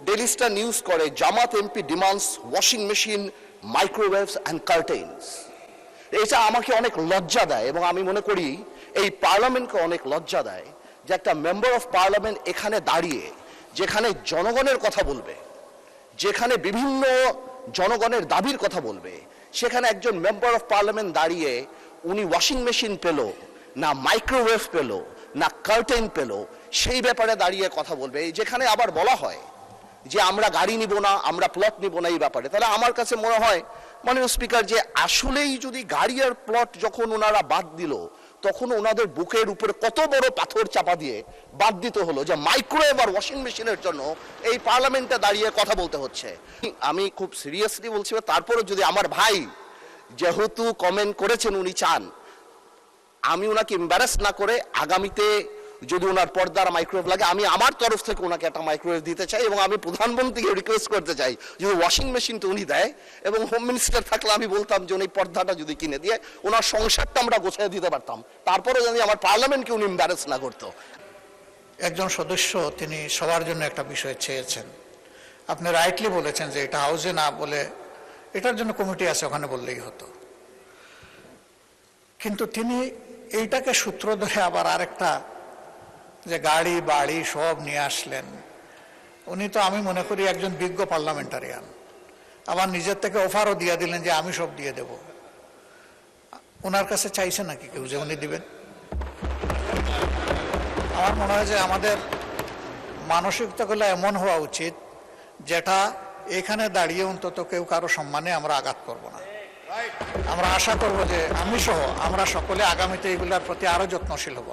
Daily Star news করে Jamaat MP demands washing machine, microwaves and curtains. এটা আমাকে অনেক লজ্জা দেয় এবং আমি মনে করি এই পার্লামেন্টকে অনেক লজ্জা দেয় যে একটা মেম্বার অফ পার্লামেন্ট এখানে দাঁড়িয়ে যেখানে জনগণের কথা বলবে, যেখানে বিভিন্ন জনগণের দাবির কথা বলবে, সেখানে একজন মেম্বার অফ পার্লামেন্ট দাঁড়িয়ে উনি ওয়াশিং মেশিন পেল না, মাইক্রোওয়েভ পেল না, কার্টেন পেল, সেই ব্যাপারে দাঁড়িয়ে কথা বলবে। যেখানে আবার বলা হয় যে আমরা গাড়ি নিব না, আমরা প্লট নিব না এই ব্যাপারে। তাহলে আমার কাছে মনে হয় মাননীয় স্পিকার যে আসলেই যদি গাড়ি আর প্লট যখন ওনারা বাদ দিল, তখন ওনাদের বুকের উপরে কত বড় পাথর চাপা দিয়ে বাদ দিতে হলো যে মাইক্রোওয়েভ আর ওয়াশিং মেশিনের জন্য এই পার্লামেন্টে দাঁড়িয়ে কথা বলতে হচ্ছে। আমি খুব সিরিয়াসলি বলছি, তারপরে যদি আমার ভাই যেহেতু কমেন্ট করেছেন, উনি চান আমি ওনাকে এম্বারাস না করে আগামীতে যদি ওনার পর্দার মাইক্রোওয়েভ লাগে, আমি আমার তরফ থেকে ওনাকে একটা মাইক্রোওয়েভ দিতে চাই এবং আমি প্রধানমন্ত্রীকে রিকোয়েস্ট করতে চাই যদি ওয়াশিং মেশিনটা উনি দেয়, এবং হোম মিনিস্টার থাকলে আমি বলতাম যে উনি পর্দাটা যদি কিনে দিয়ে ওনার সংসারটা আমরা গোছায় দিতে পারতাম, তারপরে যদি আমার পার্লামেন্টকে উনি এম্বারাস না করতো। একজন সদস্য তিনি সবার জন্য একটা বিষয় চেয়েছেন। আপনি রাইটলি বলেছেন যে এটা হাউসে না বলে এটার জন্য কমিটি আছে, ওখানে বললেই হতো। কিন্তু তিনি এইটাকে সূত্র ধরে আবার আরেকটা যে গাড়ি বাড়ি সব নিয়ে আসলেন। উনি তো আমি মনে করি একজন বিজ্ঞ পার্লামেন্টারিয়ান। আবার নিজের থেকে অফারও দিয়ে দিলেন যে আমি সব দিয়ে দেব। ওনার কাছে চাইছে নাকি কেউ যে উনি দিবেন? আমার মনে হয় যে আমাদের মানসিকতাগুলো এমন হওয়া উচিত যেটা এখানে দাঁড়িয়ে অন্তত কেউ কারো সম্মানে আমরা আঘাত করব না। আমরা আশা করব যে আমি সহ আমরা সকলে আগামীতে এগুলোর প্রতি আরো যত্নশীল হব।